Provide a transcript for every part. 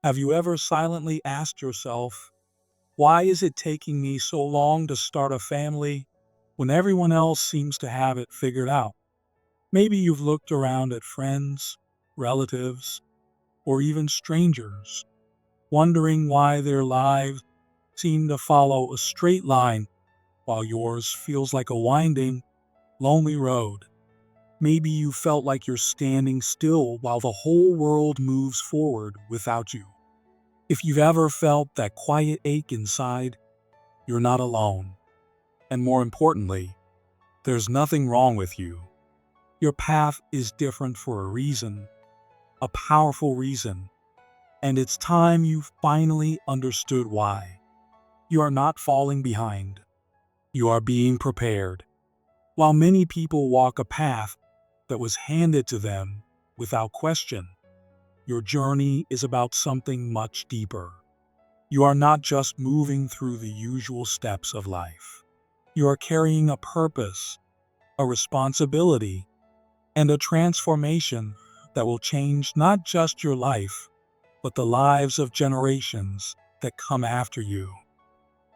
Have you ever silently asked yourself, why is it taking me so long to start a family when everyone else seems to have it figured out? Maybe you've looked around at friends, relatives, or even strangers, wondering why their lives seem to follow a straight line while yours feels like a winding, lonely road. Maybe you felt like you're standing still while the whole world moves forward without you. If you've ever felt that quiet ache inside, you're not alone. And more importantly, there's nothing wrong with you. Your path is different for a reason, a powerful reason, and it's time you finally understood why. You are not falling behind. You are being prepared. While many people walk a path that was handed to them without question, your journey is about something much deeper. You are not just moving through the usual steps of life. You are carrying a purpose, a responsibility, and a transformation that will change not just your life, but the lives of generations that come after you.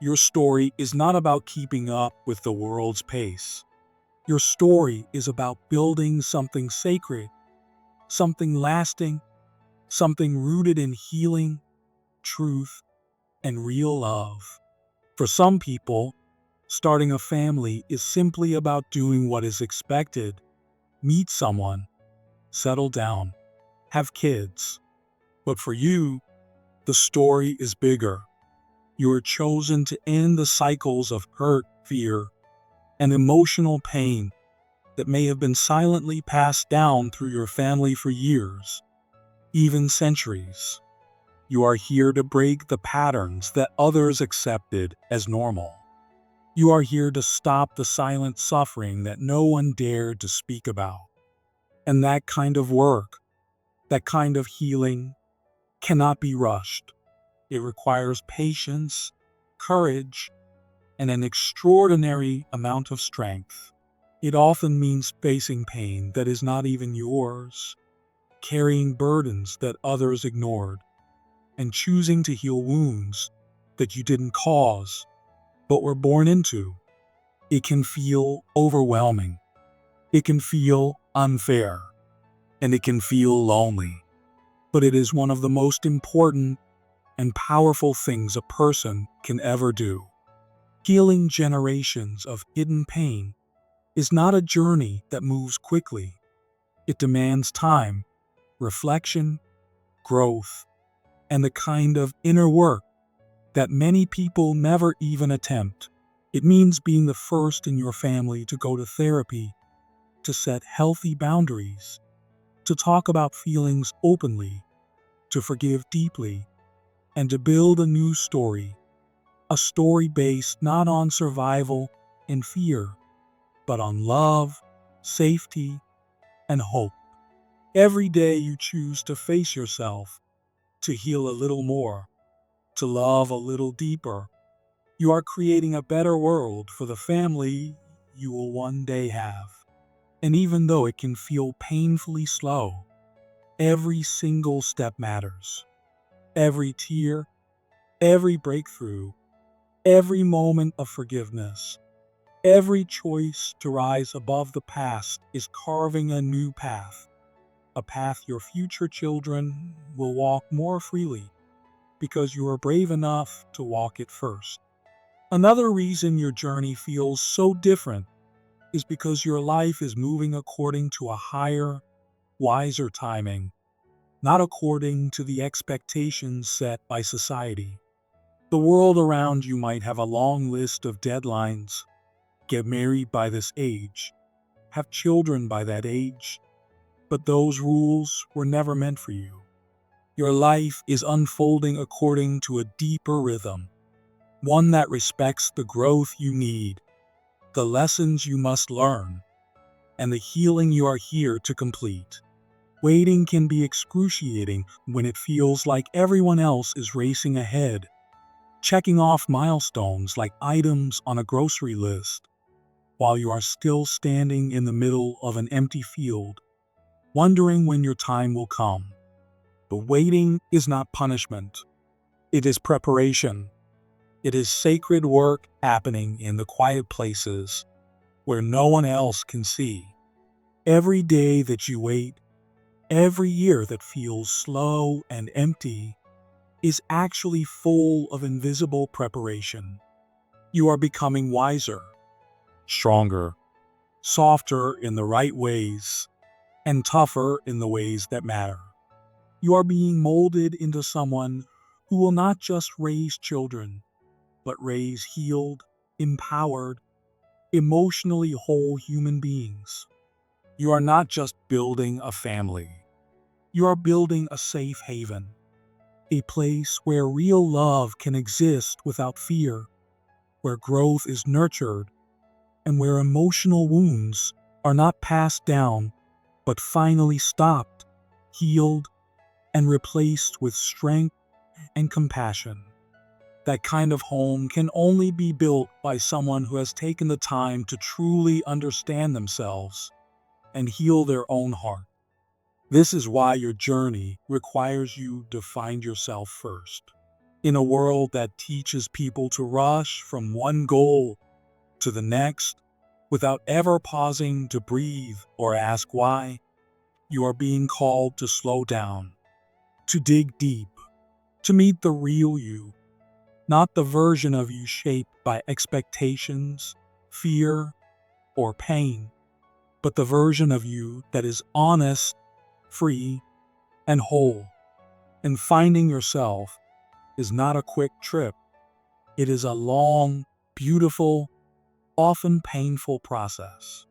Your story is not about keeping up with the world's pace. Your story is about building something sacred, something lasting, something rooted in healing, truth, and real love. For some people, starting a family is simply about doing what is expected: meet someone, settle down, have kids. But for you, the story is bigger. You are chosen to end the cycles of hurt, fear, and emotional pain that may have been silently passed down through your family for years, even centuries. You are here to break the patterns that others accepted as normal. You are here to stop the silent suffering that no one dared to speak about. And that kind of work, that kind of healing, cannot be rushed. It requires patience, courage, and an extraordinary amount of strength. It often means facing pain that is not even yours, carrying burdens that others ignored, and choosing to heal wounds that you didn't cause, but were born into. It can feel overwhelming. It can feel unfair. And it can feel lonely. But it is one of the most important and powerful things a person can ever do. Healing generations of hidden pain is not a journey that moves quickly. It demands time, reflection, growth, and the kind of inner work that many people never even attempt. It means being the first in your family to go to therapy, to set healthy boundaries, to talk about feelings openly, to forgive deeply, and to build a new story. A story based not on survival and fear, but on love, safety, and hope. Every day you choose to face yourself, to heal a little more, to love a little deeper. You are creating a better world for the family you will one day have. And even though it can feel painfully slow, every single step matters. Every tear, every breakthrough, every moment of forgiveness, every choice to rise above the past is carving a new path, a path your future children will walk more freely because you are brave enough to walk it first. Another reason your journey feels so different is because your life is moving according to a higher, wiser timing, not according to the expectations set by society. The world around you might have a long list of deadlines: get married by this age, have children by that age, but those rules were never meant for you. Your life is unfolding according to a deeper rhythm, one that respects the growth you need, the lessons you must learn, and the healing you are here to complete. Waiting can be excruciating when it feels like everyone else is racing ahead, checking off milestones like items on a grocery list, while you are still standing in the middle of an empty field, wondering when your time will come. The waiting is not punishment. It is preparation. It is sacred work happening in the quiet places where no one else can see. Every day that you wait, every year that feels slow and empty, is actually full of invisible preparation. You are becoming wiser, stronger, softer in the right ways, and tougher in the ways that matter. You are being molded into someone who will not just raise children, but raise healed, empowered, emotionally whole human beings. You are not just building a family. You are building a safe haven, a place where real love can exist without fear, where growth is nurtured, and where emotional wounds are not passed down, but finally stopped, healed, and replaced with strength and compassion. That kind of home can only be built by someone who has taken the time to truly understand themselves and heal their own heart. This is why your journey requires you to find yourself first. In a world that teaches people to rush from one goal to the next without ever pausing to breathe or ask why, you are being called to slow down, to dig deep, to meet the real you, not the version of you shaped by expectations, fear, or pain, but the version of you that is honest, free, and whole. And finding yourself is not a quick trip. It is a long, beautiful, often painful process.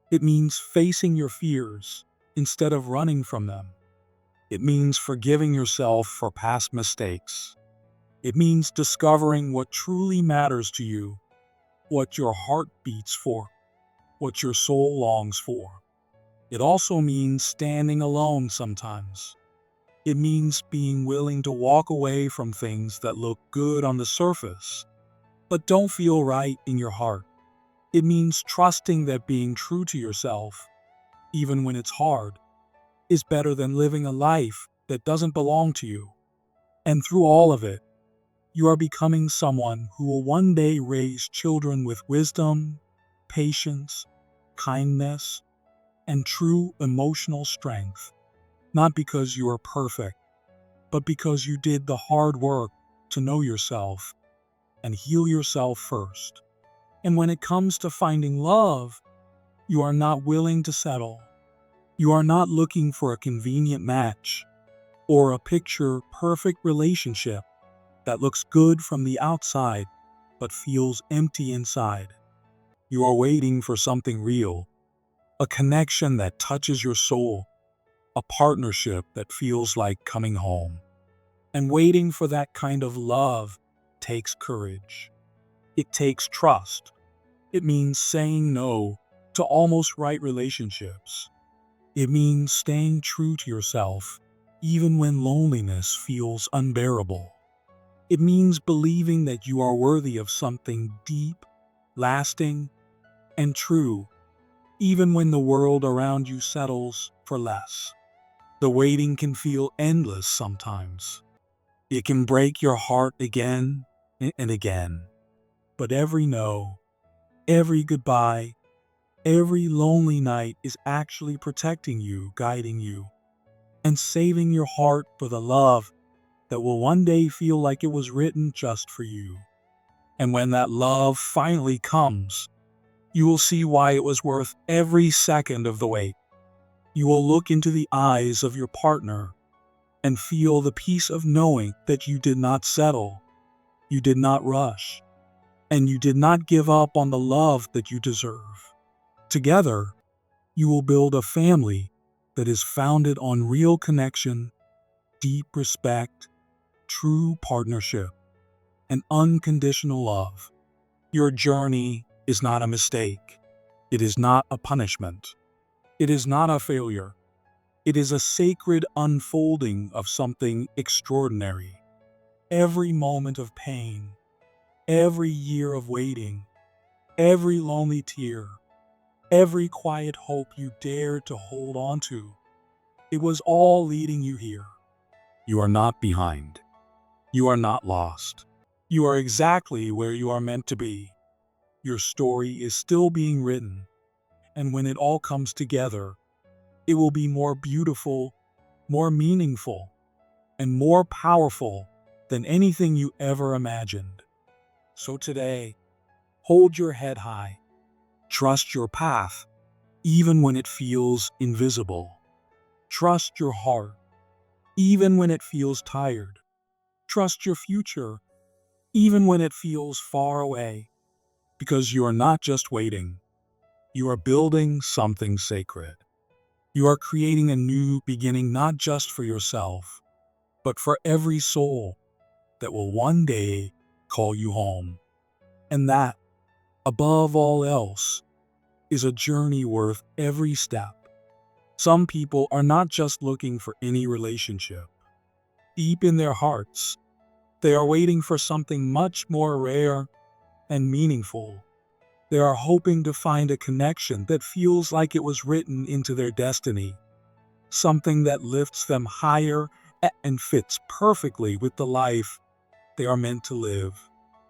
It means facing your fears instead of running from them. It means forgiving yourself for past mistakes. It means discovering what truly matters to you, what your heart beats for, what your soul longs for. It also means standing alone sometimes. It means being willing to walk away from things that look good on the surface, but don't feel right in your heart. It means trusting that being true to yourself, even when it's hard, is better than living a life that doesn't belong to you. And through all of it, you are becoming someone who will one day raise children with wisdom, patience, kindness, and true emotional strength. Not because you are perfect, but because you did the hard work to know yourself and heal yourself first. And when it comes to finding love, you are not willing to settle. You are not looking for a convenient match or a picture-perfect relationship that looks good from the outside but feels empty inside. You are waiting for something real, a connection that touches your soul, a partnership that feels like coming home. And waiting for that kind of love takes courage. It takes trust. It means saying no to almost right relationships. It means staying true to yourself, even when loneliness feels unbearable. It means believing that you are worthy of something deep, lasting, and true, even when the world around you settles for less. The waiting can feel endless sometimes. It can break your heart again and again. But every no, every goodbye, every lonely night is actually protecting you, guiding you, and saving your heart for the love that will one day feel like it was written just for you. And when that love finally comes, you will see why it was worth every second of the wait. You will look into the eyes of your partner and feel the peace of knowing that you did not settle, you did not rush, and you did not give up on the love that you deserve. Together, you will build a family that is founded on real connection, deep respect, true partnership, and unconditional love. Your journey is not a mistake. It is not a punishment. It is not a failure. It is a sacred unfolding of something extraordinary. Every moment of pain, every year of waiting, every lonely tear, every quiet hope you dared to hold on to, it was all leading you here. You are not behind. You are not lost. You are exactly where you are meant to be. Your story is still being written, and when it all comes together, it will be more beautiful, more meaningful, and more powerful than anything you ever imagined. So today, hold your head high. Trust your path, even when it feels invisible. Trust your heart, even when it feels tired. Trust your future, even when it feels far away. Because you are not just waiting, you are building something sacred. You are creating a new beginning not just for yourself, but for every soul that will one day call you home. And that, above all else, is a journey worth every step. Some people are not just looking for any relationship. Deep in their hearts, they are waiting for something much more rare and meaningful. They are hoping to find a connection that feels like it was written into their destiny, something that lifts them higher and fits perfectly with the life they are meant to live.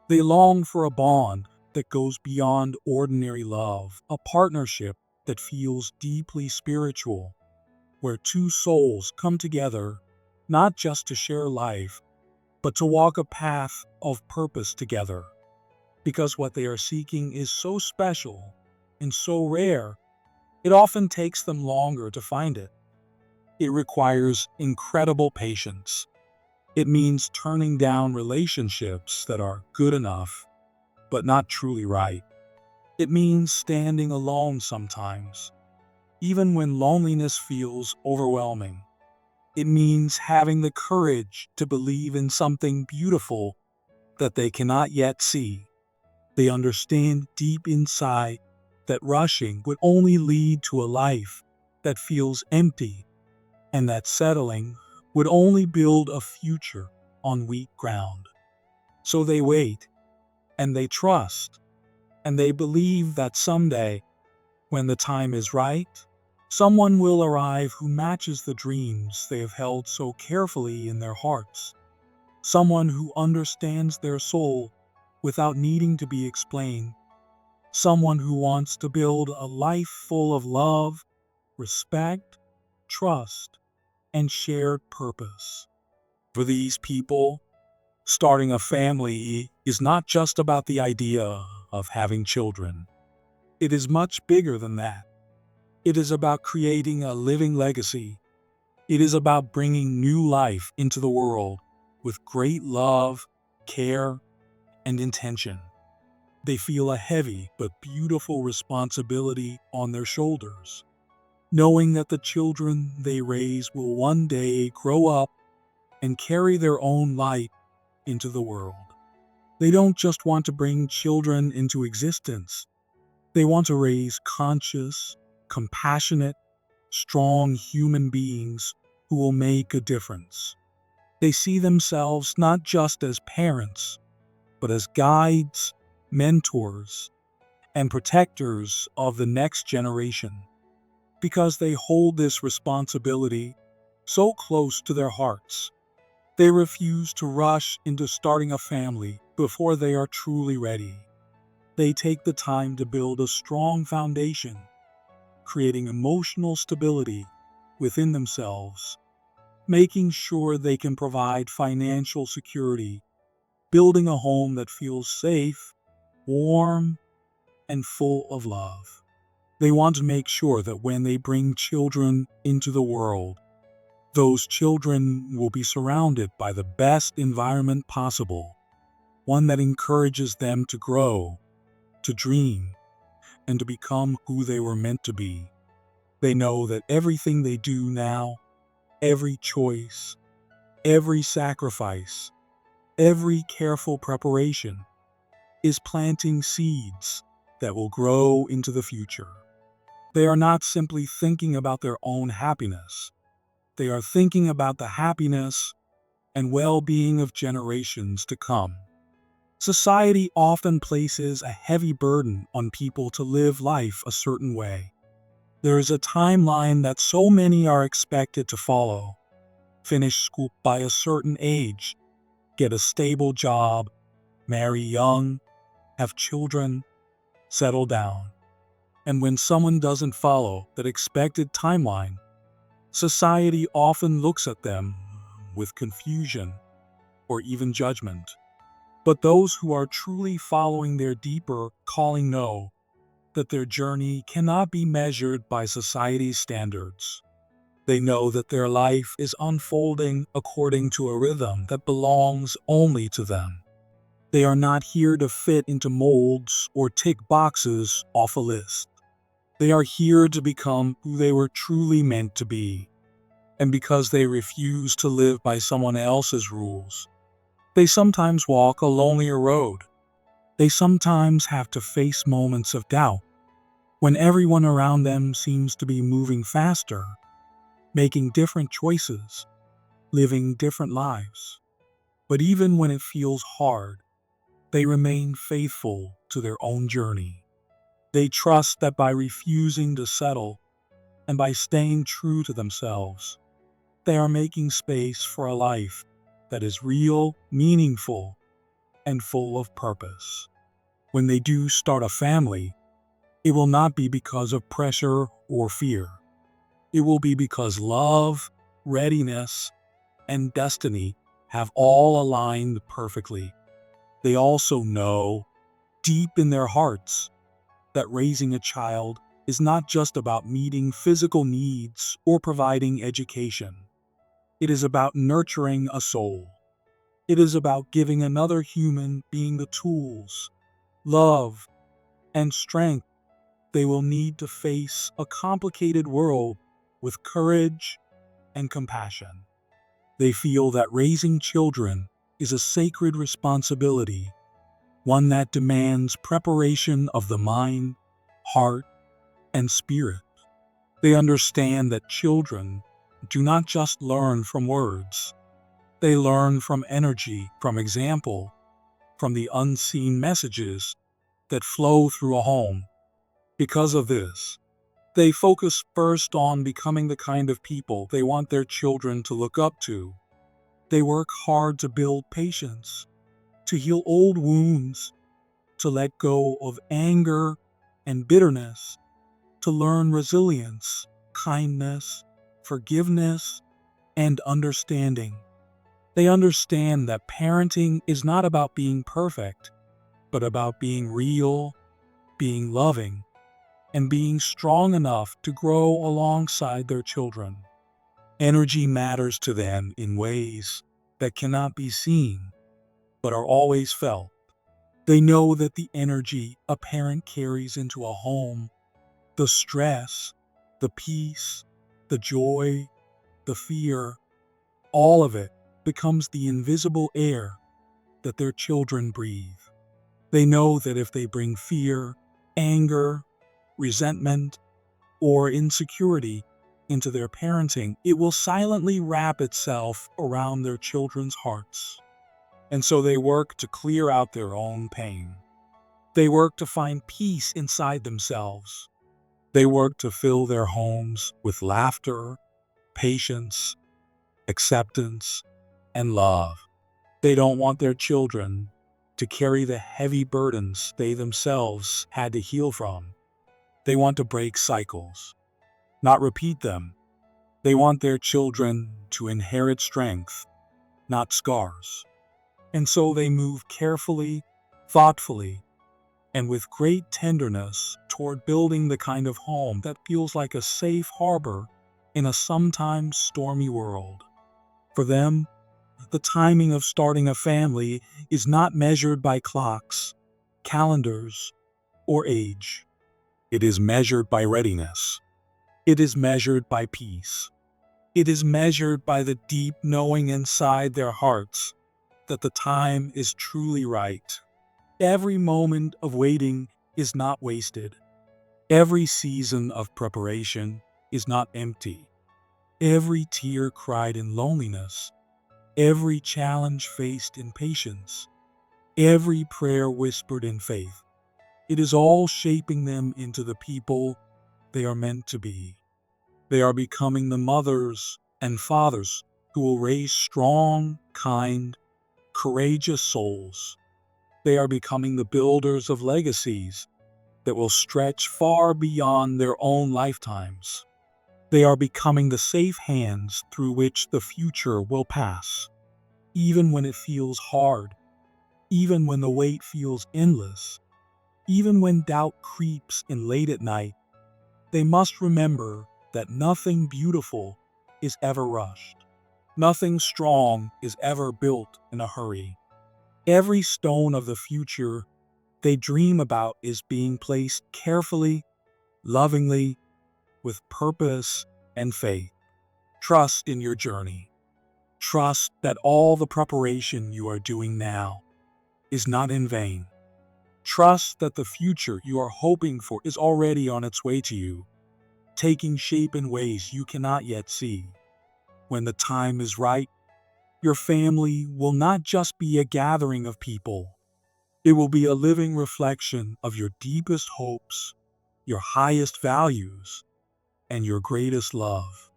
They long for a bond that goes beyond ordinary love, a partnership that feels deeply spiritual, where two souls come together not just to share life, but to walk a path of purpose together. Because what they are seeking is so special and so rare, it often takes them longer to find it. It requires incredible patience. It means turning down relationships that are good enough, but not truly right. It means standing alone sometimes, even when loneliness feels overwhelming. It means having the courage to believe in something beautiful that they cannot yet see. They understand deep inside that rushing would only lead to a life that feels empty, and that settling would only build a future on weak ground. So they wait, and they trust, and they believe that someday, when the time is right, someone will arrive who matches the dreams they have held so carefully in their hearts. Someone who understands their soul without needing to be explained. Someone who wants to build a life full of love, respect, trust, and shared purpose. For these people, starting a family is not just about the idea of having children. It is much bigger than that. It is about creating a living legacy. It is about bringing new life into the world with great love, care, and intention. They feel a heavy but beautiful responsibility on their shoulders, knowing that the children they raise will one day grow up and carry their own light into the world. They don't just want to bring children into existence. They want to raise conscious, compassionate, strong human beings who will make a difference. They see themselves not just as parents, but as guides, mentors, and protectors of the next generation. Because they hold this responsibility so close to their hearts, they refuse to rush into starting a family before they are truly ready. They take the time to build a strong foundation, creating emotional stability within themselves, making sure they can provide financial security, building a home that feels safe, warm, and full of love. They want to make sure that when they bring children into the world, those children will be surrounded by the best environment possible, one that encourages them to grow, to dream, and to become who they were meant to be. They know that everything they do now, every choice, every sacrifice, every careful preparation, is planting seeds that will grow into the future. They are not simply thinking about their own happiness. They are thinking about the happiness and well-being of generations to come. Society often places a heavy burden on people to live life a certain way. There is a timeline that so many are expected to follow. finish school by a certain age, get a stable job, marry young, have children, settle down. And when someone doesn't follow that expected timeline, society often looks at them with confusion or even judgment. But those who are truly following their deeper calling know that their journey cannot be measured by society's standards. They know that their life is unfolding according to a rhythm that belongs only to them. They are not here to fit into molds or tick boxes off a list. They are here to become who they were truly meant to be. And because they refuse to live by someone else's rules, they sometimes walk a lonelier road. They sometimes have to face moments of doubt when everyone around them seems to be moving faster, making different choices, living different lives. But even when it feels hard, they remain faithful to their own journey. They trust that by refusing to settle and by staying true to themselves, they are making space for a life that is real, meaningful, and full of purpose. When they do start a family, it will not be because of pressure or fear. It will be because love, readiness, and destiny have all aligned perfectly. They also know, deep in their hearts, that raising a child is not just about meeting physical needs or providing education. It is about nurturing a soul. It is about giving another human being the tools, love, and strength they will need to face a complicated world with courage and compassion. They feel that raising children is a sacred responsibility, one that demands preparation of the mind, heart, and spirit. They understand that children do not just learn from words. They learn from energy, from example, from the unseen messages that flow through a home. Because of this, they focus first on becoming the kind of people they want their children to look up to. They work hard to build patience, to heal old wounds, to let go of anger and bitterness, to learn resilience, kindness, forgiveness, and understanding. They understand that parenting is not about being perfect, but about being real, being loving, and being strong enough to grow alongside their children. Energy matters to them in ways that cannot be seen, but are always felt. They know that the energy a parent carries into a home, the stress, the peace, the joy, the fear, all of it becomes the invisible air that their children breathe. They know that if they bring fear, anger, resentment, or insecurity into their parenting, it will silently wrap itself around their children's hearts. And so they work to clear out their own pain. They work to find peace inside themselves. They work to fill their homes with laughter, patience, acceptance, and love. They don't want their children to carry the heavy burdens they themselves had to heal from. They want to break cycles, not repeat them. They want their children to inherit strength, not scars. And so they move carefully, thoughtfully, and with great tenderness toward building the kind of home that feels like a safe harbor in a sometimes stormy world. For them, the timing of starting a family is not measured by clocks, calendars, or age. It is measured by readiness. It is measured by peace. It is measured by the deep knowing inside their hearts that the time is truly right. Every moment of waiting is not wasted. Every season of preparation is not empty. Every tear cried in loneliness, every challenge faced in patience, every prayer whispered in faith. It is all shaping them into the people they are meant to be. They are becoming the mothers and fathers who will raise strong, kind, courageous souls. They are becoming the builders of legacies that will stretch far beyond their own lifetimes. They are becoming the safe hands through which the future will pass. Even when it feels hard, even when the wait feels endless, even when doubt creeps in late at night, they must remember that nothing beautiful is ever rushed. Nothing strong is ever built in a hurry. Every stone of the future they dream about is being placed carefully, lovingly, with purpose and faith. Trust in your journey. Trust that all the preparation you are doing now is not in vain. Trust that the future you are hoping for is already on its way to you, taking shape in ways you cannot yet see. When the time is right, your family will not just be a gathering of people. It will be a living reflection of your deepest hopes, your highest values, and your greatest love.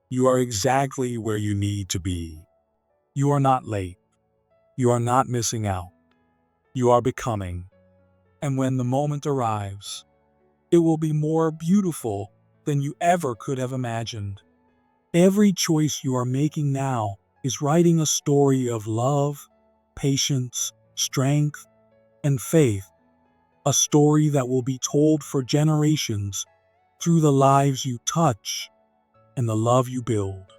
You are exactly where you need to be. You are not late. You are not missing out. You are becoming. And when the moment arrives, it will be more beautiful than you ever could have imagined. Every choice you are making now is writing a story of love, patience, strength, and faith, a story that will be told for generations through the lives you touch and the love you build.